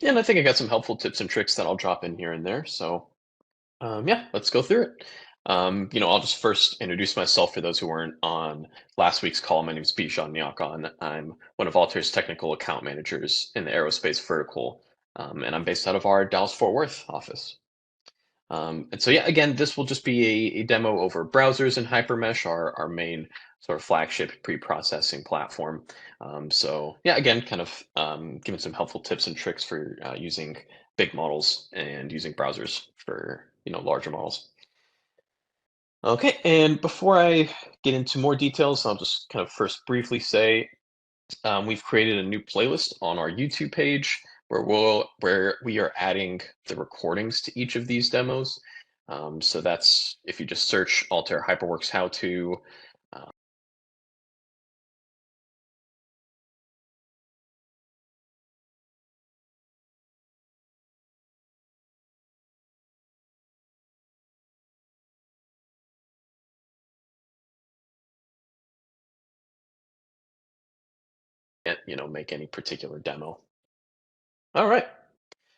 and I think I got some helpful tips and tricks that I'll drop in here and there. So yeah, let's go through it. I'll just first introduce myself for those who weren't on last week's call. My name is Bijan Nyakon. I'm one of Altair's technical account managers in the aerospace vertical, and I'm based out of our Dallas-Fort Worth office. And so, yeah, again, this will just be a demo over browsers and HyperMesh, our main sort of flagship pre-processing platform. So, yeah, again, kind of giving some helpful tips and tricks for using big models and using browsers for larger models. Okay, and before I get into more details, I'll just kind of first briefly say we've created a new playlist on our YouTube page where we are adding the recordings to each of these demos. So that's if you just search Altair HyperWorks how to. Uh, and make any particular demo. All right.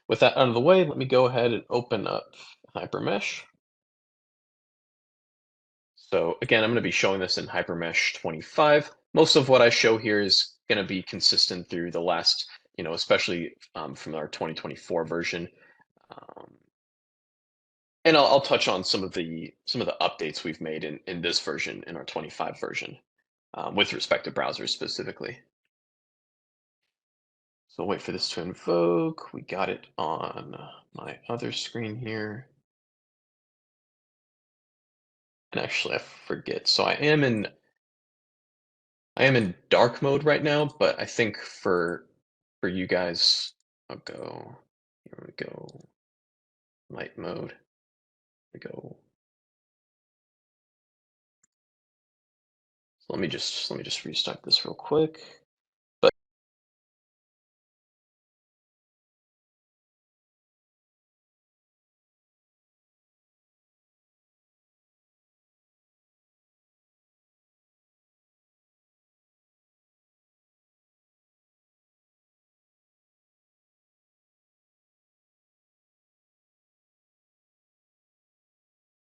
With that out of the way, let me go ahead and open up HyperMesh. So again, I'm going to be showing this in HyperMesh 25. Most of what I show here is going to be consistent through the last, especially from our 2024 version. Um, and I'll touch on some of the updates we've made in this version, in our 25 version, with respect to browsers specifically. So wait for this to invoke. We got it on my other screen here. And actually, I forget. So I am in dark mode right now, but I think for you guys, I'll go. Here we go. Light mode. Here we go. So let me just restart this real quick. But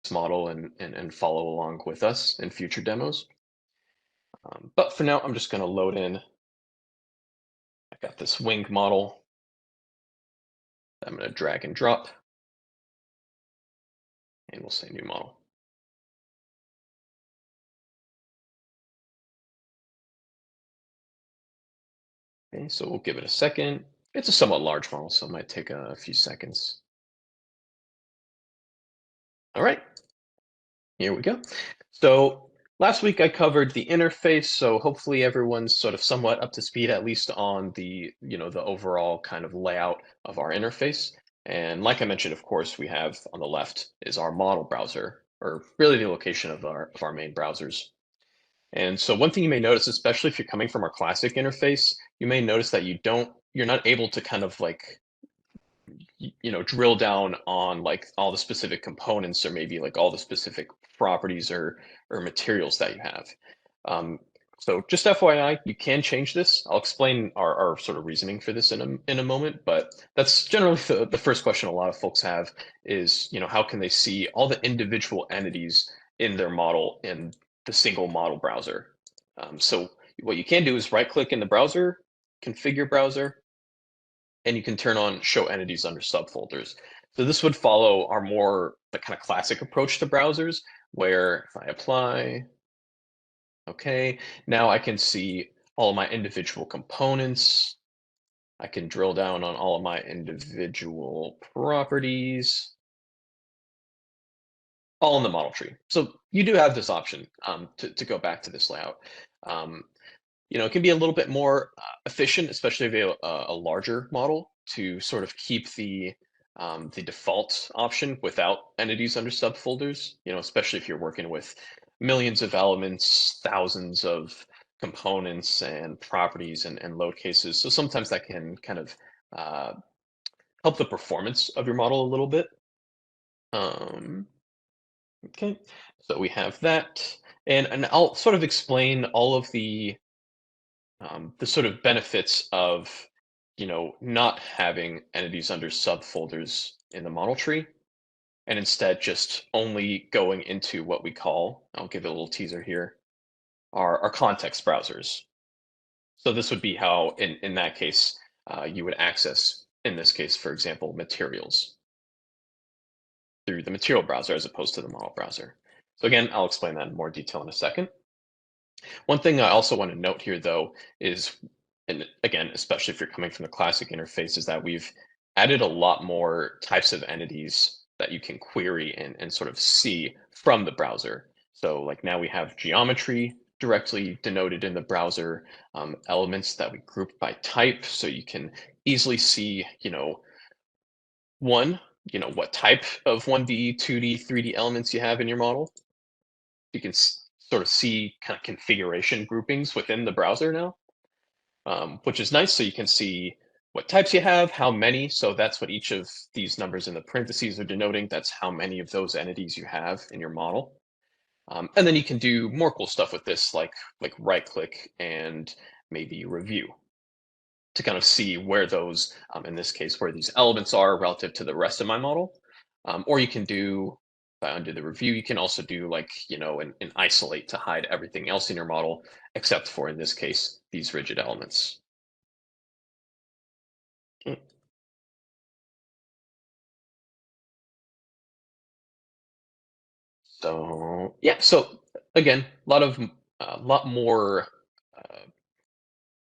this model and follow along with us in future demos. But for now, I'm just going to load in. I got this wing model. I'm going to drag and drop, and we'll say new model. Okay, so we'll give it a second. It's a somewhat large model, so it might take a few seconds. All right, here we go. So last week I covered the interface, so hopefully everyone's sort of somewhat up to speed, at least on the overall kind of layout of our interface. And like I mentioned, of course, we have on the left is our model browser, or really the location of our main browsers. And so one thing you may notice, especially if you're coming from our classic interface, you may notice that you're not able to kind of like drill down on like all the specific components or maybe like all the specific properties or materials that you have. Um, so just FYI, you can change this. I'll explain our sort of reasoning for this in a moment, but that's generally the first question a lot of folks have is, how can they see all the individual entities in their model in the single model browser? So what you can do is right click in the browser, configure browser, and you can turn on show entities under subfolders. So this would follow our more the kind of classic approach to browsers, where if I apply, okay, now I can see all of my individual components. I can drill down on all of my individual properties, all in the model tree. So you do have this option to go back to this layout. Um, it can be a little bit more efficient, especially if you have a larger model, to sort of keep the default option without entities under subfolders. Especially if you're working with millions of elements, thousands of components and properties and load cases. So sometimes that can kind of uh, help the performance of your model a little bit. Um, okay, so we have that, and I'll sort of explain all of the sort of benefits of not having entities under subfolders in the model tree, and instead just only going into what we call, I'll give it a little teaser here, our context browsers. So this would be how, in that case, you would access, in this case, for example, materials through the material browser as opposed to the model browser. So again, I'll explain that in more detail in a second. One thing I also want to note here, though, is, and again, especially if you're coming from the classic interface, is that we've added a lot more types of entities that you can query and sort of see from the browser. So like now we have geometry directly denoted in the browser, elements that we group by type. So you can easily see, one, what type of 1D, 2D, 3D elements you have in your model. You can sort of see kind of configuration groupings within the browser now, which is nice. So you can see what types you have, how many. So that's what each of these numbers in the parentheses are denoting. That's how many of those entities you have in your model. And then you can do more cool stuff with this, like right click and maybe review to kind of see where those, in this case, where these elements are relative to the rest of my model. Or you can do, if I undo the review, you can also do like, an isolate to hide everything else in your model, except for, in this case, these rigid elements. Mm. So yeah, so again, a lot more uh,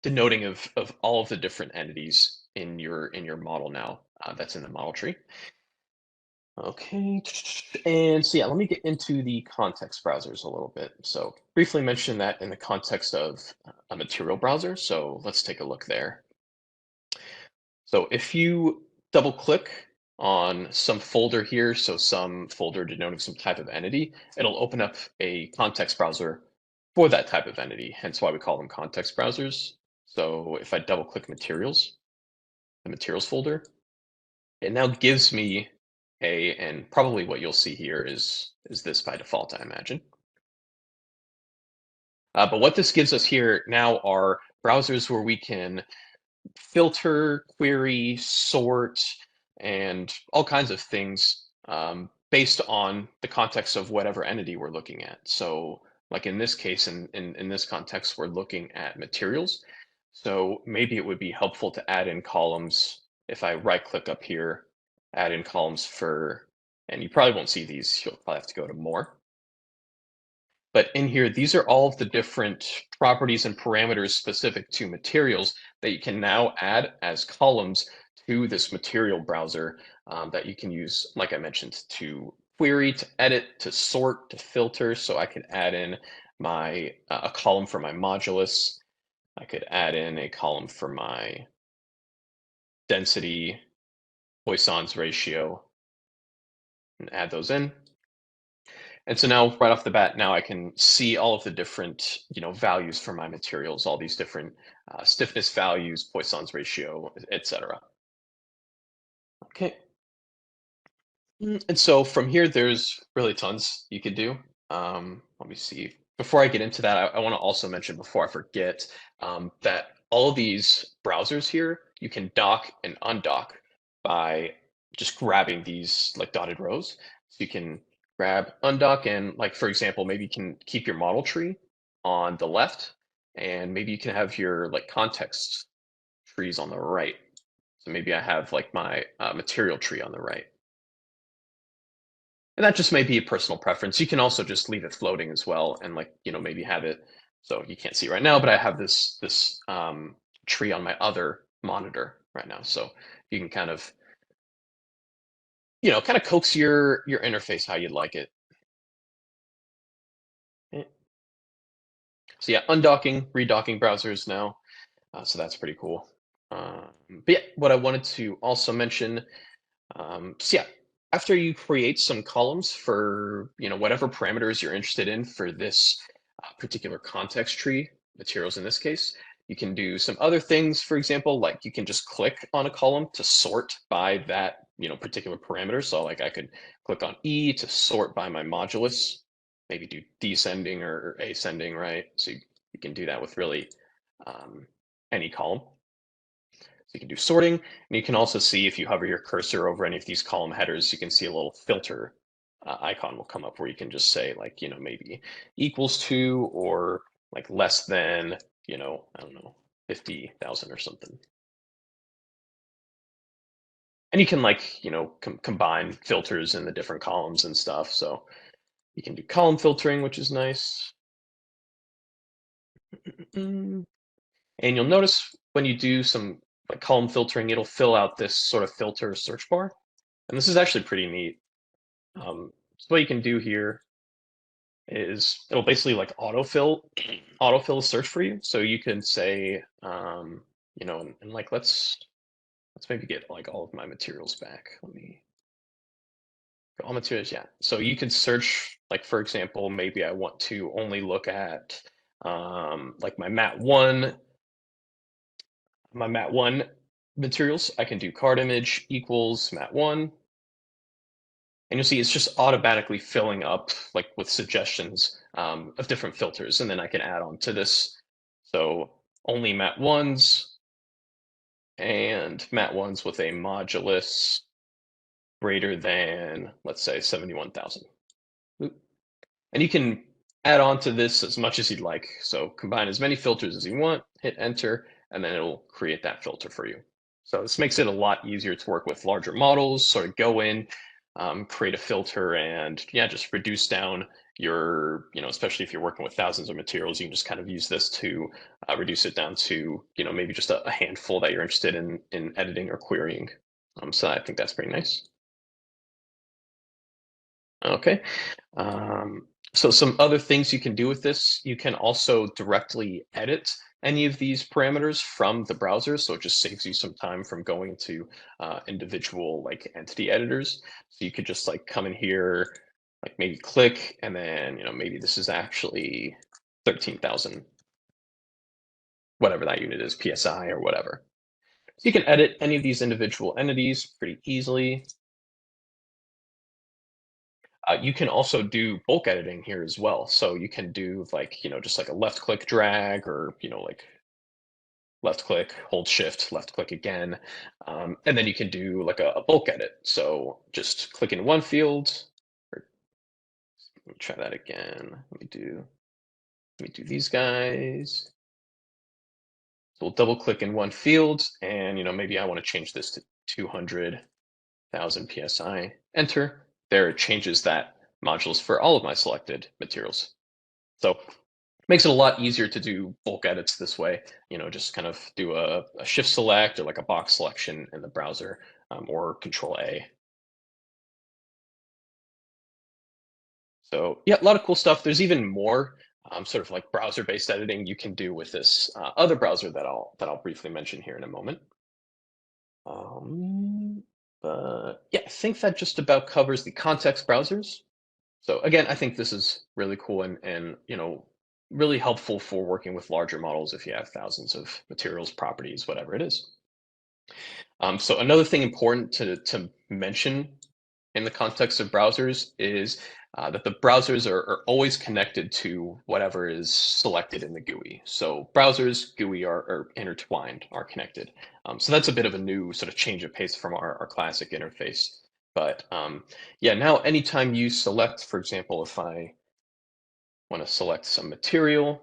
denoting of all of the different entities in your model now, that's in the model tree. Okay, and so yeah, let me get into the context browsers a little bit. So briefly mention that in the context of a material browser. So let's take a look there. So if you double click on some folder here, so some folder denoting some type of entity, it'll open up a context browser for that type of entity, hence why we call them context browsers. So if I double click materials, the materials folder, it now gives me and probably what you'll see here is this by default, I imagine. But what this gives us here now are browsers where we can filter, query, sort, and all kinds of things based on the context of whatever entity we're looking at. So, like in this case, in this context, we're looking at materials. So maybe it would be helpful to add in columns. If I right click up here, add in columns for, and you probably won't see these, you'll probably have to go to more. But in here, these are all of the different properties and parameters specific to materials that you can now add as columns to this material browser, that you can use, like I mentioned, to query, to edit, to sort, to filter. So I could add in my a column for my modulus. I could add in a column for my density, Poisson's ratio, and add those in. And so now right off the bat, now I can see all of the different, values for my materials, all these different stiffness values, Poisson's ratio, etc. Okay. And so from here, there's really tons you could do. Let me see. Before I get into that, I want to also mention before I forget, that all of these browsers here, you can dock and undock by just grabbing these like dotted rows. So you can grab, undock, and like, for example, maybe you can keep your model tree on the left, and maybe you can have your like context trees on the right. So maybe I have like my material tree on the right. And that just may be a personal preference. You can also just leave it floating as well, and like, maybe have it, so you can't see right now, but I have this tree on my other monitor right now. So you can kind of coax your interface how you'd like it. Eh, So yeah, undocking, redocking browsers now. So that's pretty cool. But yeah, what I wanted to also mention, so yeah, after you create some columns for whatever parameters you're interested in for this particular context tree, materials in this case, you can do some other things. For example, like you can just click on a column to sort by that particular parameter. So like I could click on E to sort by my modulus, maybe do descending or ascending, right? So you can do that with really any column. So you can do sorting, and you can also see if you hover your cursor over any of these column headers, you can see a little filter icon will come up where you can just say like, maybe equals to or like less than, I don't know, 50,000 or something. And you can like, combine filters in the different columns and stuff. So you can do column filtering, which is nice. Mm. And you'll notice when you do some like column filtering, it'll fill out this sort of filter search bar. And this is actually pretty neat. So what you can do here is it'll basically like autofill a search for you. So you can say, and like let's maybe get like all of my materials back. Let me all materials, yeah. So you could search, like for example, maybe I want to only look at like my mat one materials. I can do card image equals mat1, and you'll see it's just automatically filling up like with suggestions of different filters, and then I can add on to this. So only mat1s and mat1s with a modulus greater than, let's say, 71,000. And you can add on to this as much as you'd like. So combine as many filters as you want, hit enter, and then it'll create that filter for you. So this makes it a lot easier to work with larger models, sort of go in, create a filter, and yeah, just reduce down your, especially if you're working with thousands of materials, you can just kind of use this to reduce it down to, maybe just a handful that you're interested in editing or querying. So I think that's pretty nice. Okay. So some other things you can do with this, you can also directly edit any of these parameters from the browser. So it just saves you some time from going to individual like entity editors. So you could just like come in here, like maybe click, and then, maybe this is actually 13,000, whatever that unit is, PSI or whatever. So you can edit any of these individual entities pretty easily. You can also do bulk editing here as well. So you can do like, just like a left click drag or, like left click, hold shift, left click again. And then you can do like a bulk edit. So just click in one field, or let me try that again. Let me do these guys. So we'll double click in one field and, maybe I want to change this to 200,000 PSI, enter. There it changes that modulus for all of my selected materials. So makes it a lot easier to do bulk edits this way. Just kind of do a shift select or like a box selection in the browser, or Control A. So yeah, a lot of cool stuff. There's even more sort of like browser-based editing you can do with this other browser that I'll briefly mention here in a moment. Um, but yeah, I think that just about covers the context browsers. So again, I think this is really cool and really helpful for working with larger models if you have thousands of materials, properties, whatever it is. So another thing important to mention in the context of browsers is that the browsers are always connected to whatever is selected in the GUI. So browsers, GUI are intertwined, are connected. So that's a bit of a new sort of change of pace from our classic interface. But yeah, now anytime you select, for example, if I want to select some material,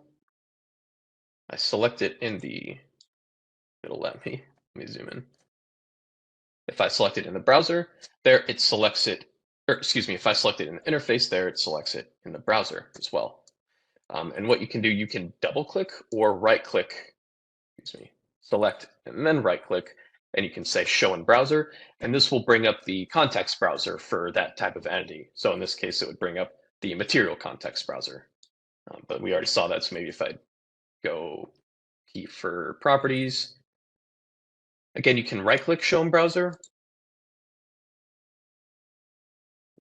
I select it in the, it'll let me zoom in. If I select it in the browser, there it selects it, or excuse me, if I select it in the interface there, it selects it in the browser as well. And what you can do, you can double click or right click, excuse me, select and then right click, and you can say show in browser, and this will bring up the context browser for that type of entity. So in this case, it would bring up the material context browser. But we already saw that, so maybe if I go key for properties, again, you can right click show in browser,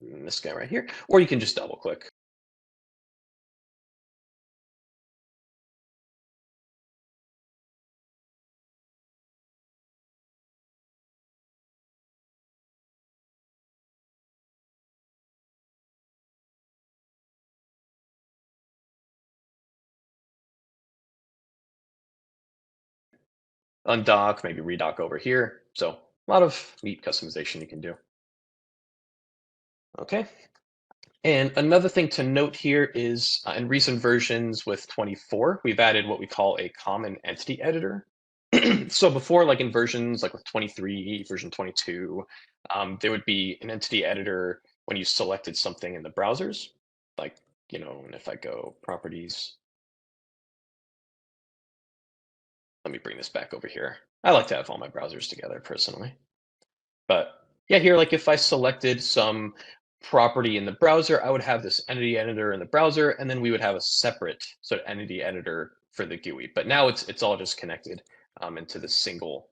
this guy right here, or you can just double click. undock, maybe redock over here. So a lot of neat customization you can do. Okay. And another thing to note here is in recent versions with 24, we've added what we call a common entity editor. So before, like in versions like with 23, version 22, there would be an entity editor when you selected something in the browsers. Like, and if I go properties, let me bring this back over here. I like to have all my browsers together personally. But yeah, here, like if I selected some property in the browser, I would have this entity editor in the browser, and then we would have a separate sort of entity editor for the GUI. But now it's all just connected into the single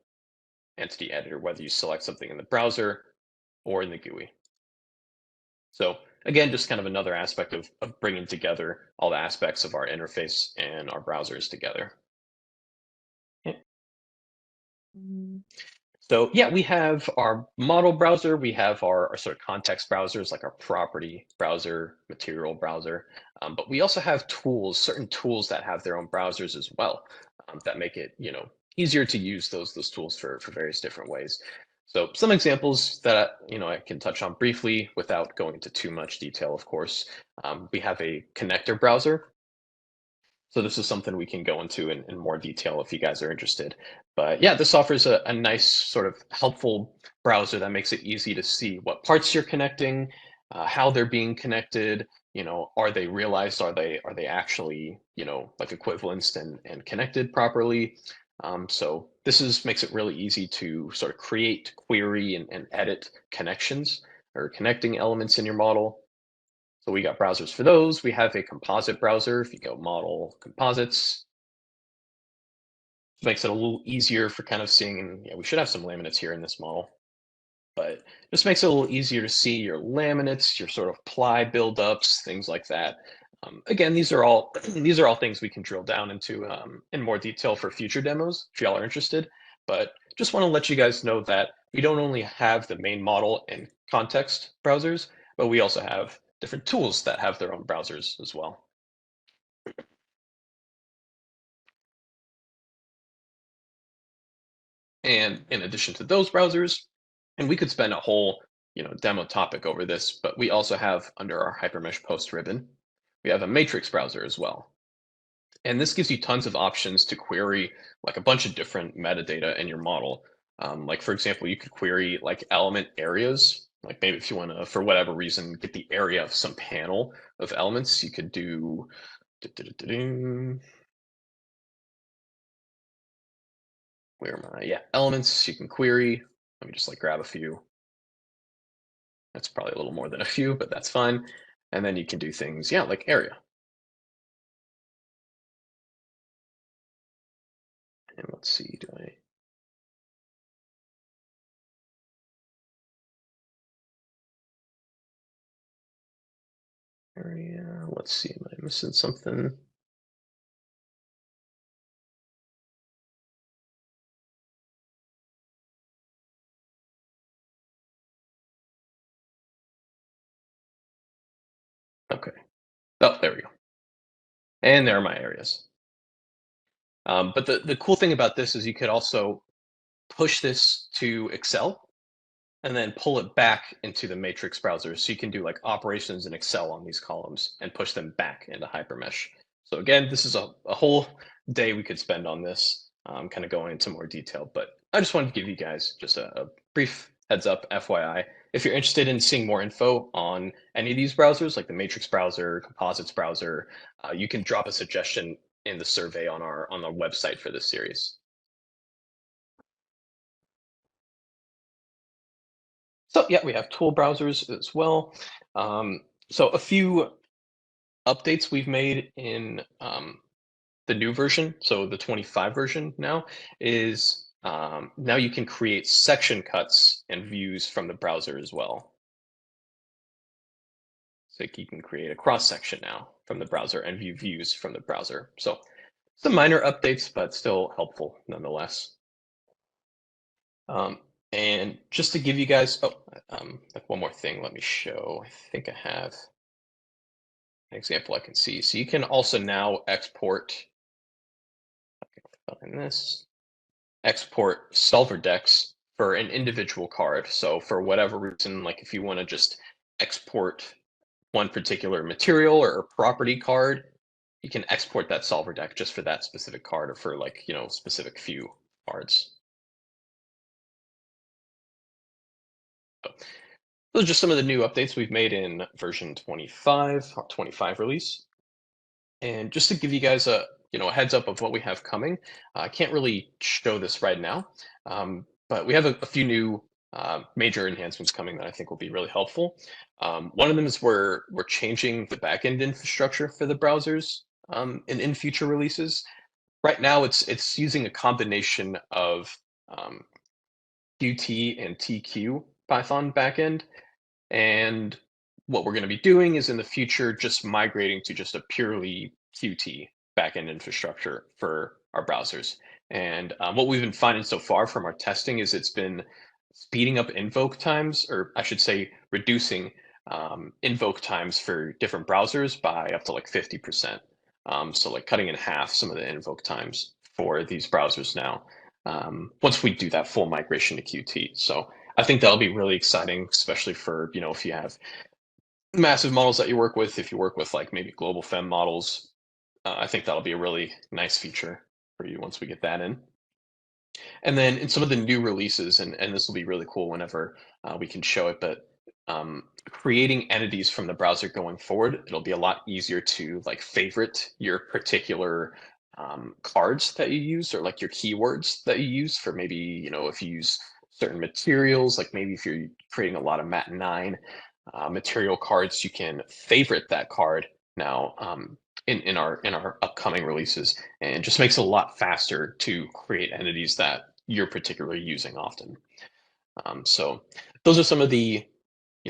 entity editor, whether you select something in the browser or in the GUI. So again, just kind of another aspect of bringing together all the aspects of our interface and our browsers together. Yeah. So yeah, we have our model browser, we have our sort of context browsers like our property browser, material browser, but we also have tools, certain tools that have their own browsers as well, that make it easier to use those tools for various different ways. So some examples that I can touch on briefly without going into too much detail, of course. We have a connector browser. So this is something we can go into in more detail if you guys are interested. But yeah, this offers a nice sort of helpful browser that makes it easy to see what parts you're connecting, how they're being connected. Are they realized? Are they actually like equivalent and connected properly? So this makes it really easy to sort of create, query, and edit connections or connecting elements in your model. So we got browsers for those. We have a composite browser. If you go model composites, makes it a little easier for kind of seeing, and yeah, we should have some laminates here in this model, but just makes it a little easier to see your laminates, your sort of ply buildups, things like that. Again, these are all these are all things we can drill down into in more detail for future demos if y'all are interested. But just want to let you guys know that we don't only have the main model and context browsers, but we also have different tools that have their own browsers as well. And in addition to those browsers, and we could spend a whole, demo topic over this, but we also have under our HyperMesh post ribbon, we have a matrix browser as well. And this gives you tons of options to query like a bunch of different metadata in your model. Like for example, you could query like element areas. Like maybe if you want to, for whatever reason, get the area of some panel of elements, you could do where am I? Yeah, elements. You can query. Let me just like grab a few. That's probably a little more than a few, but that's fine. And then you can do things, yeah, like area. And let's see, do I area? Let's see, am I missing something? Okay. Oh, there we go. And there are my areas. But the cool thing about this is you could also push this to Excel and then pull it back into the matrix browser. So you can do like operations in Excel on these columns and push them back into HyperMesh. So again, this is a whole day we could spend on this, kind of going into more detail. But I just wanted to give you guys just a brief heads up, FYI. If you're interested in seeing more info on any of these browsers, like the Matrix browser, Composites browser, you can drop a suggestion in the survey on the website for this series. So yeah, we have tool browsers as well. So a few updates we've made in the new version, so the 25 version now, is now you can create section cuts and views from the browser as well. So you can create a cross section now from the browser and view views from the browser. So some minor updates, but still helpful nonetheless. Um, and just to give you guys, like one more thing, let me show. I think I have an example I can see. So you can also now export in this. export solver decks for an individual card. So for whatever reason, like if you want to just export one particular material or property card, you can export that solver deck just for that specific card or for like, specific few cards. So those are just some of the new updates we've made in version 25, or 25 release. And just to give you guys a heads up of what we have coming, I can't really show this right now, but we have a few new major enhancements coming that I think will be really helpful. One of them is we're changing the backend infrastructure for the browsers in future releases. Right now, it's using a combination of um, Qt and TQ Python backend, and what we're going to be doing is in the future just migrating to just a purely Qt backend infrastructure for our browsers. And what we've been finding so far from our testing is it's been speeding up invoke times, or I should say, reducing invoke times for different browsers by up to like 50%. So like cutting in half some of the invoke times for these browsers now. Once we do that full migration to Qt. So I think that'll be really exciting, especially for, if you have massive models that you work with, if you work with like maybe global fem models, I think that'll be a really nice feature for you once we get that in. And then in some of the new releases, and this will be really cool whenever we can show it, but creating entities from the browser going forward, it'll be a lot easier to like favorite your particular cards that you use or like your keywords that you use for maybe, if you use certain materials, like maybe if you're creating a lot of Mat 9 material cards, you can favorite that card now in our upcoming releases, and it just makes it a lot faster to create entities that you're particularly using often. So those are some of the,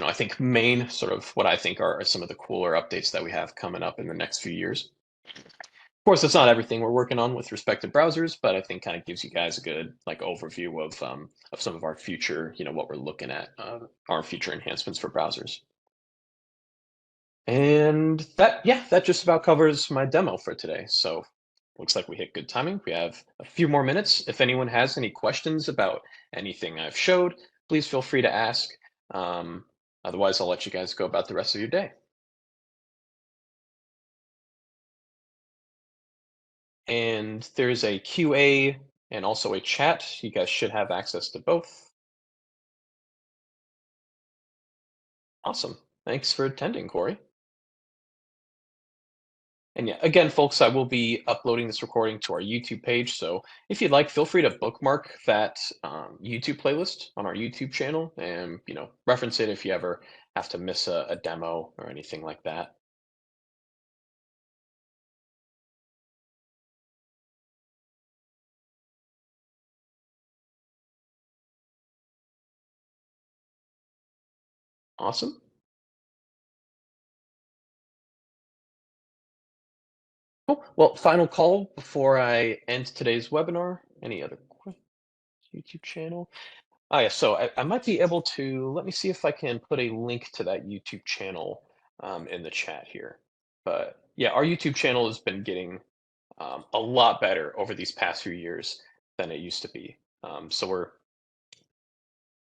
I think main sort of what I think are some of the cooler updates that we have coming up in the next few years. Of course, that's not everything we're working on with respect to browsers, but I think kind of gives you guys a good like overview of some of our future, what we're looking at, our future enhancements for browsers. And that, yeah, that just about covers my demo for today. So looks like we hit good timing. We have a few more minutes. If anyone has any questions about anything I've showed, please feel free to ask. Um, Otherwise, I'll let you guys go about the rest of your day. And there's a QA and also a chat. You guys should have access to both. Awesome. Thanks for attending, Corey. And yeah, again, folks, I will be uploading this recording to our YouTube page. So if you'd like, feel free to bookmark that YouTube playlist on our YouTube channel and, reference it if you ever have to miss a demo or anything like that. Awesome. Cool. Well, final call before I end today's webinar. Any other questions? YouTube channel? Oh, yeah. So I might be able to, let me see if I can put a link to that YouTube channel in the chat here. But yeah, our YouTube channel has been getting a lot better over these past few years than it used to be. So we're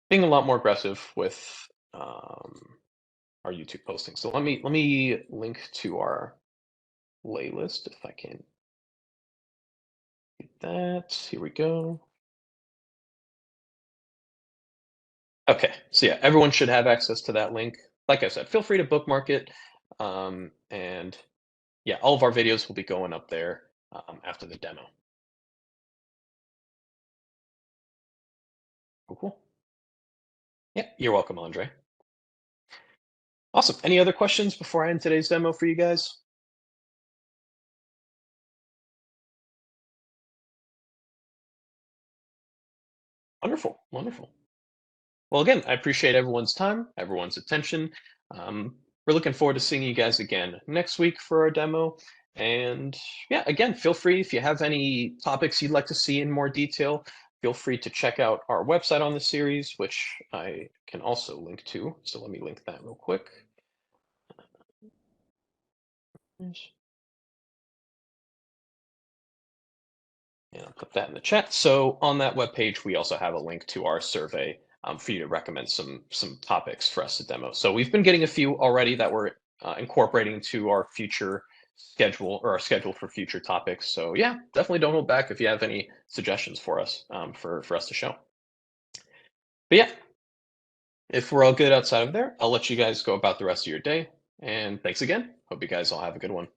being a lot more aggressive with our YouTube posting. So let me link to our playlist if I can get that. Here we go. Okay, so yeah, everyone should have access to that link. Like I said, feel free to bookmark it. And yeah, all of our videos will be going up there after the demo. Cool, cool. Yeah, you're welcome, Andre. Awesome. Any other questions before I end today's demo for you guys? Wonderful, wonderful. Well, again, I appreciate everyone's time, everyone's attention. We're looking forward to seeing you guys again next week for our demo. And yeah, again, feel free if you have any topics you'd like to see in more detail, feel free to check out our website on the series, which I can also link to. So let me link that real quick. And I'll put that in the chat. So on that webpage, we also have a link to our survey for you to recommend some topics for us to demo. So we've been getting a few already that we're incorporating into our future schedule or our schedule for future topics. So yeah, definitely don't hold back if you have any suggestions for us for us to show. But yeah, if we're all good outside of there, I'll let you guys go about the rest of your day. And thanks again. Hope you guys all have a good one.